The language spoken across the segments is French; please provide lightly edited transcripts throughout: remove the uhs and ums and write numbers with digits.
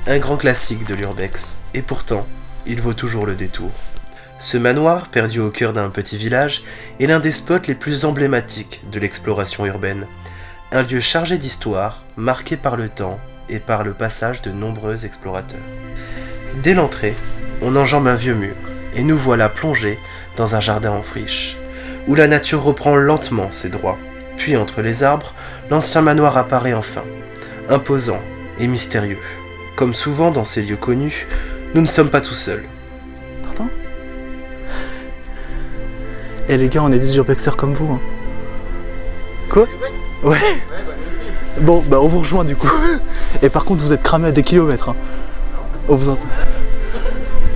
Un grand classique de l'urbex, et pourtant, il vaut toujours le détour. Ce manoir, perdu au cœur d'un petit village, est l'un des spots les plus emblématiques de l'exploration urbaine. Un lieu chargé d'histoire, marqué par le temps et par le passage de nombreux explorateurs. Dès l'entrée, on enjambe un vieux mur, et nous voilà plongés dans un jardin en friche, où la nature reprend lentement ses droits. Puis entre les arbres, l'ancien manoir apparaît enfin, imposant et mystérieux. Comme souvent dans ces lieux connus, nous ne sommes pas tout seuls. T'entends? Eh les gars, on est des urbexeurs comme vous. Hein. Quoi? Ouais. Bon, bah on vous rejoint du coup. Et par contre, vous êtes cramés à des kilomètres. Hein. On vous entend.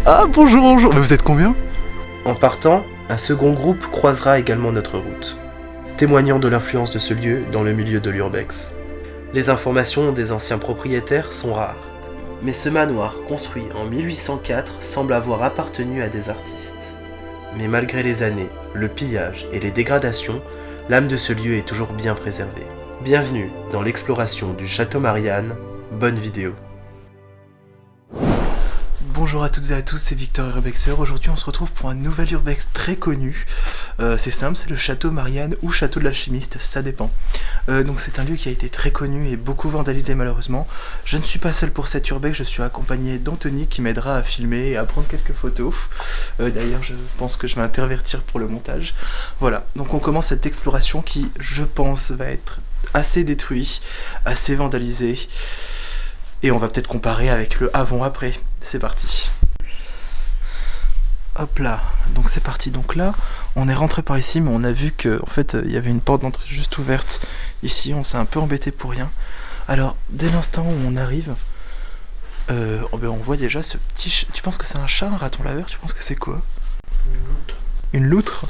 Ah bonjour, bonjour. Mais vous êtes combien? En partant, un second groupe croisera également notre route, témoignant de l'influence de ce lieu dans le milieu de l'urbex. Les informations des anciens propriétaires sont rares, mais ce manoir, construit en 1804, semble avoir appartenu à des artistes. Mais malgré les années, le pillage et les dégradations, l'âme de ce lieu est toujours bien préservée. Bienvenue dans l'exploration du Château Marianne, bonne vidéo. Bonjour à toutes et à tous, c'est Victor Urbexeur. Aujourd'hui on se retrouve pour un nouvel urbex très connu. C'est simple, c'est le Château Marianne ou Château de l'Alchimiste, ça dépend. Donc c'est un lieu qui a été très connu et beaucoup vandalisé malheureusement. Je ne suis pas seul pour cet urbex, je suis accompagné d'Anthony qui m'aidera à filmer et à prendre quelques photos. D'ailleurs je pense que je vais intervertir pour le montage. Voilà, donc on commence cette exploration qui, je pense, va être assez détruite, assez vandalisée. Et on va peut-être comparer avec le avant-après. C'est parti. Hop là, donc c'est parti. Donc là, on est rentré par ici, mais on a vu que, en fait, il y avait une porte d'entrée juste ouverte. Ici, on s'est un peu embêté pour rien. Alors, dès l'instant où on arrive, on voit déjà ce petit... Tu penses que c'est un chat, un raton laveur? Tu penses que c'est quoi? Une loutre. Une loutre?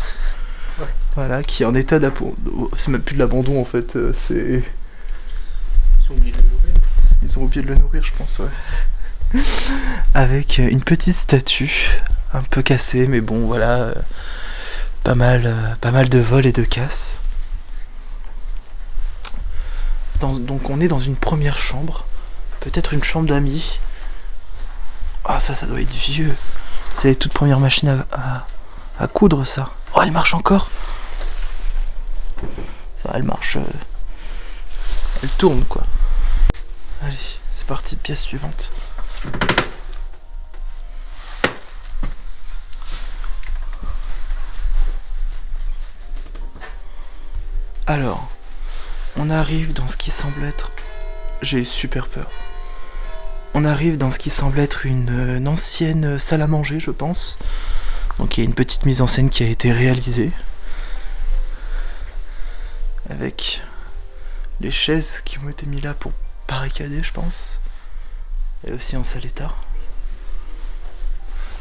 Ouais. Voilà, qui est en état d'abandon. C'est même plus de l'abandon, en fait, c'est... Ils ont oublié de le nourrir. Ils ont oublié de le nourrir, je pense, ouais. Avec une petite statue, un peu cassée, mais bon, voilà, pas mal de vols et de casses. Donc on est dans une première chambre, peut-être une chambre d'amis. Ah ça doit être vieux. C'est les toutes premières machines à coudre, ça. Oh, elle marche encore. Enfin, elle marche... Elle tourne, quoi. Allez, c'est parti, pièce suivante. Alors, on arrive dans ce qui semble être... J'ai eu super peur. On arrive dans ce qui semble être une ancienne salle à manger, je pense. Donc il y a une petite mise en scène qui a été réalisée. Avec les chaises qui ont été mises là pour barricadé, je pense. Et aussi en sale état.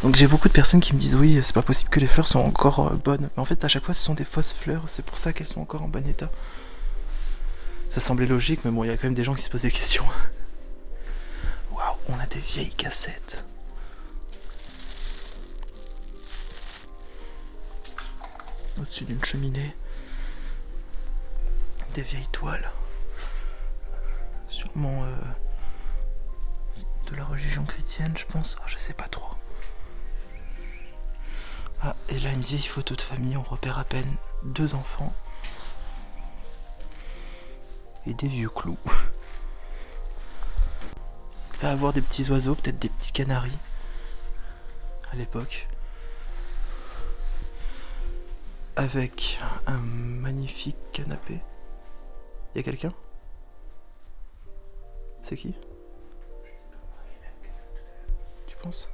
Donc j'ai beaucoup de personnes qui me disent oui, c'est pas possible que les fleurs sont encore bonnes. Mais en fait à chaque fois ce sont des fausses fleurs, c'est pour ça qu'elles sont encore en bon état. Ça semblait logique, mais bon, il y a quand même des gens qui se posent des questions. Waouh, on a des vieilles cassettes. Au-dessus d'une cheminée. Des vieilles toiles. Sûrement de la religion chrétienne, je pense. Ah, je sais pas trop. Ah, et là, une vieille photo de famille. On repère à peine 2 enfants. Et des vieux clous. Il devait avoir des petits oiseaux, peut-être des petits canaris. À l'époque. Avec un magnifique canapé. Y a quelqu'un? C'est qui? Tu penses?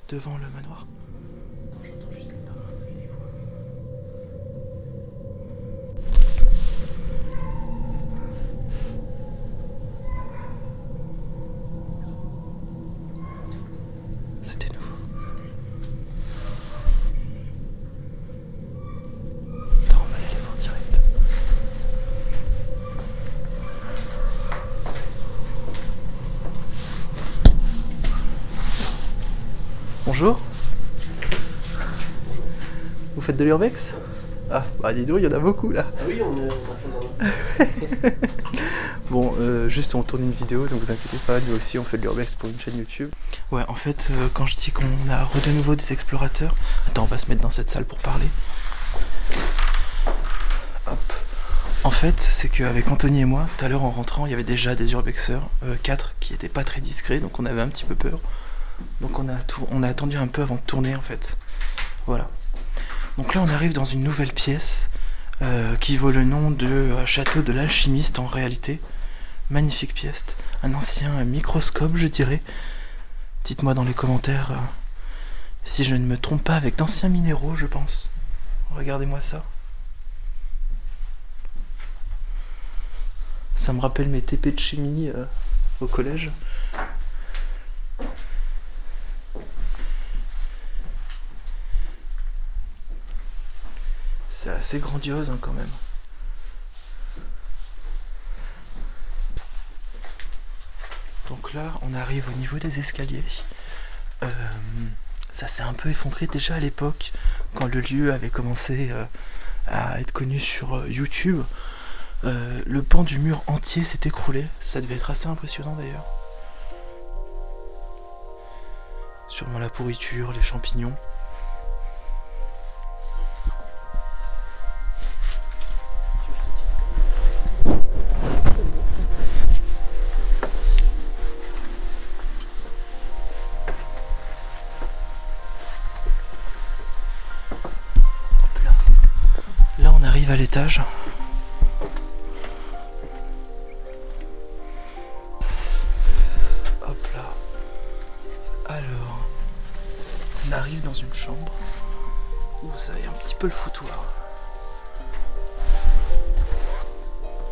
Devant le manoir? Non, j'entends juste les parents et les voix. C'était nouveau. Attends, on va aller les voir direct. Bonjour. Vous faites de l'urbex? Ah, bah dis donc, il y en a beaucoup là. Ah oui, on a besoin. Bon, juste on tourne une vidéo, donc vous inquiétez pas, nous aussi on fait de l'urbex pour une chaîne YouTube. Ouais, en fait, quand je dis qu'on a de nouveau des explorateurs... Attends, on va se mettre dans cette salle pour parler. Hop. En fait, c'est qu'avec Anthony et moi, tout à l'heure en rentrant, il y avait déjà des urbexeurs, 4, qui étaient pas très discrets, donc on avait un petit peu peur. Donc on a attendu un peu avant de tourner en fait. Voilà. Donc là on arrive dans une nouvelle pièce qui vaut le nom de château de l'alchimiste en réalité. Magnifique pièce. Un ancien microscope je dirais. Dites-moi dans les commentaires si je ne me trompe pas, avec d'anciens minéraux je pense. Regardez-moi ça. Ça me rappelle mes TP de chimie au collège. C'est assez grandiose hein, quand même. Donc là, on arrive au niveau des escaliers. Ça s'est un peu effondré déjà à l'époque, quand le lieu avait commencé à être connu sur YouTube. Le pan du mur entier s'est écroulé. Ça devait être assez impressionnant d'ailleurs. Sûrement la pourriture, les champignons. Là on arrive à l'étage. Hop là. Alors, on arrive dans une chambre où ça est un petit peu le foutoir.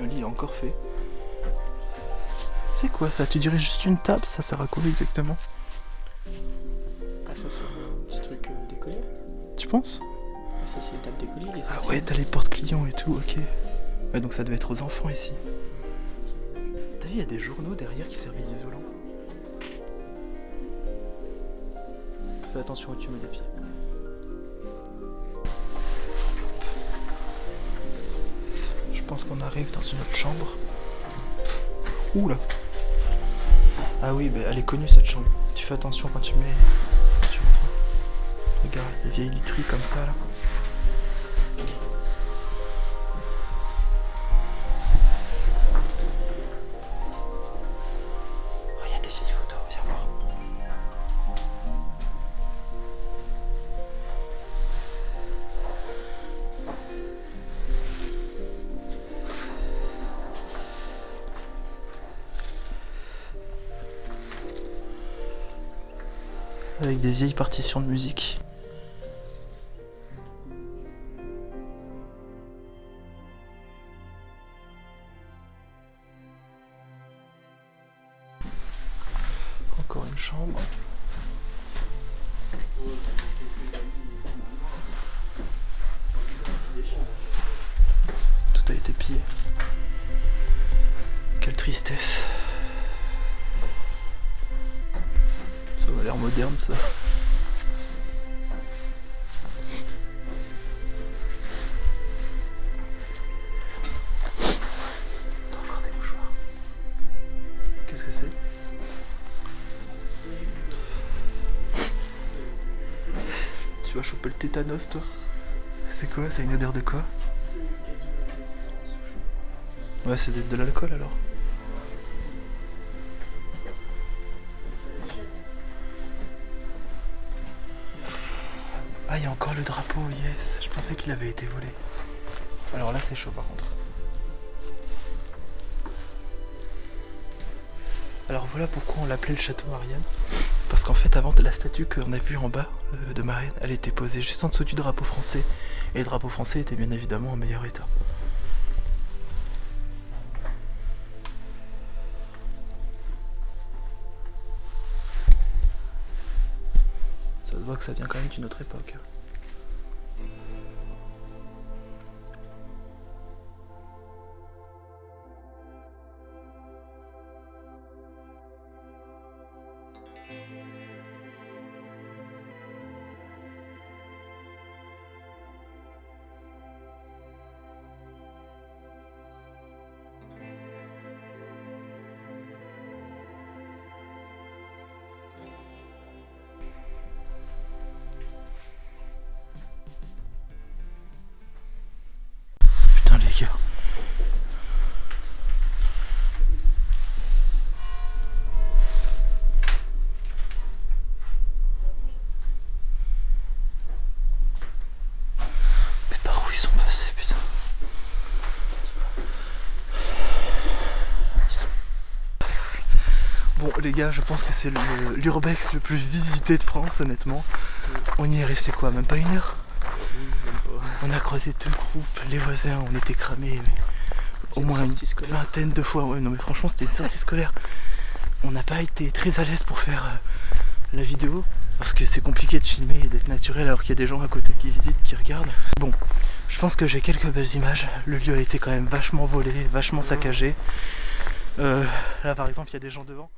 Le lit est encore fait. C'est quoi ça? Tu dirais juste une table? Ça sert à quoi exactement? Ah, ça c'est un petit truc d'écolier. Tu penses? Ah, ça c'est une table d'écolier. Les Ah anciens. ouais, t'as les portes clients et tout, ok. Ouais, donc ça devait être aux enfants ici. T'as vu, il y a des journaux derrière qui servaient d'isolant. Fais attention où tu mets les pieds. Je pense qu'on arrive dans une autre chambre. Ouh là. Ah oui, bah, elle est connue cette chambre. Tu fais attention quand tu mets... Tu rentres. Regarde, les vieilles literies comme ça là. Oh, il y a des vieilles photos, viens voir. Avec des vieilles partitions de musique. Encore une chambre. Tout a été pillé. Quelle tristesse. Ça m'a l'air moderne ça. T'as encore des mouchoirs. Qu'est-ce que c'est? Tu vas choper le tétanos toi? C'est quoi? C'est une odeur de quoi? Ouais, c'est de l'alcool alors. Ah, il y a encore le drapeau, yes. Je pensais qu'il avait été volé. Alors là, c'est chaud par contre. Alors voilà pourquoi on l'appelait le château Marianne. Parce qu'en fait, avant, la statue qu'on a vue en bas de Marianne, elle était posée juste en dessous du drapeau français. Et le drapeau français était bien évidemment en meilleur état. Ça se voit que ça vient quand même d'une autre époque. les gars, je pense que c'est l'urbex le plus visité de France honnêtement. On y est resté quoi, même pas 1 heure? On a croisé 2 groupes, les voisins, on était cramés mais au moins une vingtaine de fois. Ouais, non mais franchement c'était une sortie scolaire. On n'a pas été très à l'aise pour faire la vidéo parce que c'est compliqué de filmer et d'être naturel alors qu'il y a des gens à côté qui visitent, qui regardent. Bon, je pense que j'ai quelques belles images. Le lieu a été quand même vachement volé, vachement saccagé. Là par exemple il y a des gens devant.